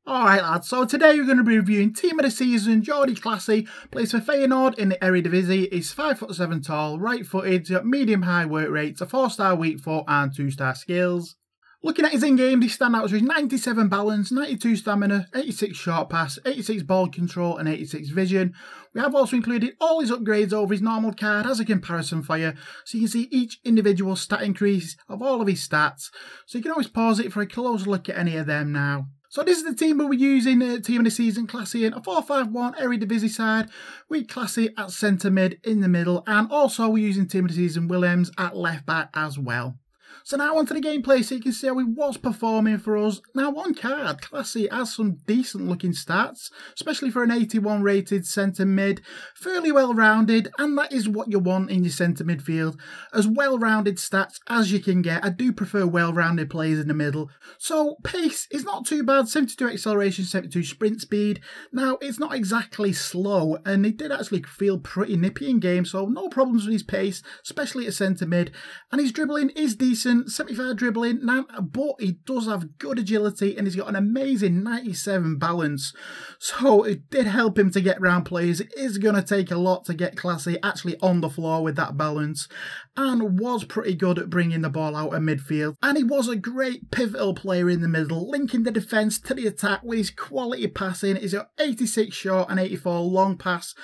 Alright lads, so today we're going to be reviewing Team of the Season, Jordy Clasie, plays for Feyenoord in the Eredivisie. He's 5'7" tall, right footed, got medium high work rates, a 4-star weak foot and 2-star skills. Looking at his in-game, his standouts are his 97 balance, 92 stamina, 86 short pass, 86 ball control and 86 vision. We have also included all his upgrades over his normal card as a comparison for you, so you can see each individual stat increase of all of his stats. So you can always pause it for a closer look at any of them now. So this is the team we'll be using, Team of the Season Clasie in a 4-5-1 Eredivisie side with Clasie at centre mid in the middle, and also we're using Team of the Season Willems at left back as well. So now onto the gameplay so you can see how he was performing for us. Now on card, Clasie has some decent looking stats, especially for an 81 rated centre mid, fairly well rounded, and that is what you want in your centre midfield, as well rounded stats as you can get. I do prefer well rounded players in the middle. So pace is not too bad, 72 acceleration, 72 sprint speed. Now it's not exactly slow, and he did actually feel pretty nippy in game, so no problems with his pace, especially at centre mid, and his dribbling is decent. 75 dribbling, but he does have good agility and he's got an amazing 97 balance. So it did help him to get round players. It is going to take a lot to get Clasie actually on the floor with that balance, and was pretty good at bringing the ball out of midfield. And he was a great pivotal player in the middle, linking the defence to the attack with his quality passing. He's got 86 short and 84 long pass,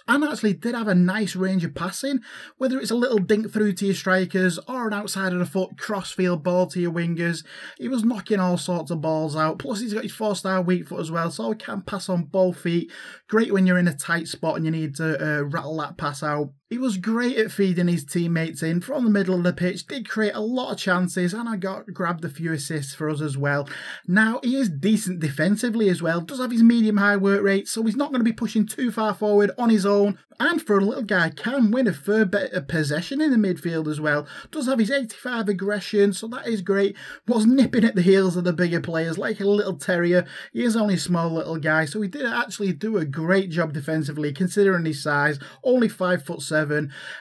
and actually did have a nice range of passing, whether it's a little dink through to your strikers or an outside of the foot crossfield ball to your wingers. He was knocking all sorts of balls out. Plus he's got his 4-star weak foot as well, so he can pass on both feet. Great when you're in a tight spot and you need to rattle that pass out. He was great at feeding his teammates in from the middle of the pitch, did create a lot of chances, and I grabbed a few assists for us as well. Now, he is decent defensively as well, does have his medium-high work rate, so he's not going to be pushing too far forward on his own, and for a little guy, can win a fair bit of possession in the midfield as well. Does have his 85 aggression, so that is great. Was nipping at the heels of the bigger players like a little terrier. He is only a small little guy, so he did actually do a great job defensively considering his size, only 5'7",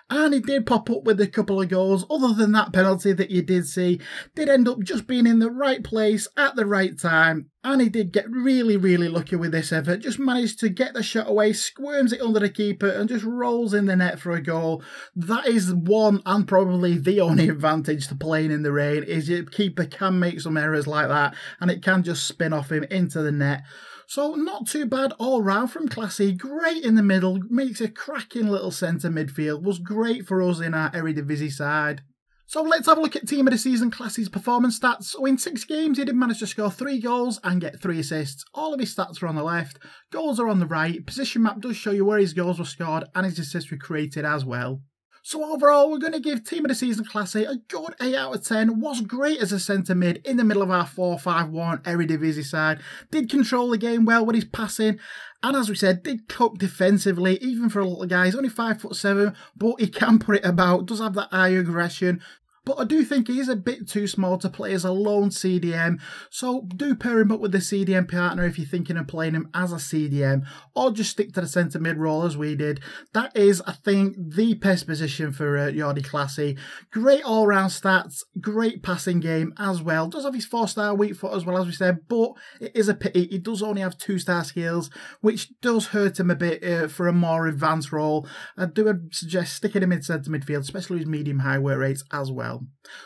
and he did pop up with a couple of goals. Other than that penalty that you did see, did end up just being in the right place at the right time. And he did get really lucky with this effort. Just managed to get the shot away, squirms it under the keeper and just rolls in the net for a goal. That is one and probably the only advantage to playing in the rain, is your keeper can make some errors like that and it can just spin off him into the net. So not too bad all round from Clasie. Great in the middle, makes a cracking little centre midfield. Was great for us in our Eredivisie side. So let's have a look at Team of the Season Clasie's performance stats. So in 6 games, he did manage to score 3 goals and get 3 assists. All of his stats are on the left, goals are on the right. Position map does show you where his goals were scored and his assists were created as well. So overall, we're going to give Team of the Season Clasie a good 8 out of 10. Was great as a centre mid in the middle of our 4-5-1 Eredivisie side. Did control the game well with his passing. And as we said, did cope defensively, even for a little guy. He's only 5'7", but he can put it about. Does have that high aggression. But I do think he is a bit too small to play as a lone CDM, so do pair him up with the CDM partner if you're thinking of playing him as a CDM, or just stick to the centre mid role as we did. That is, I think, the best position for Jordy Clasie. Great all-round stats, great passing game as well. Does have his 4-star weak foot as well, as we said, but it is a pity. He does only have 2-star skills, which does hurt him a bit for a more advanced role. I do suggest sticking him in centre midfield, especially his medium-high work rates as well.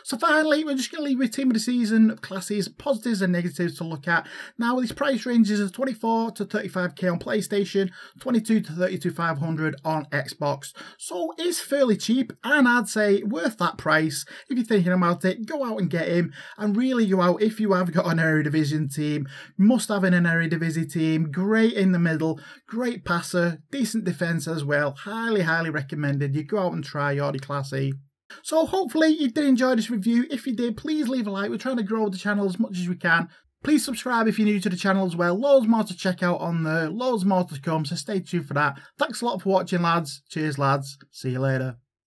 So finally, we're just going to leave with Team of the Season Clasie's positives and negatives to look at. Now, his price ranges of 24 to 35k on PlayStation, 22 to 32,500 on Xbox. So it's fairly cheap, and I'd say worth that price. If you're thinking about it, go out and get him, and really go out if you have got an Eredivisie team. Must have an Eredivisie team. Great in the middle, great passer, decent defence as well. Highly recommended. You go out and try Jordy Clasie. So hopefully you did enjoy this review. If you did, please leave a like. We're trying to grow the channel as much as we can. Please subscribe if you're new to the channel as well. Loads more to check out on there. Loads more to come, so stay tuned for that. Thanks a lot for watching, lads. Cheers, lads. See you later.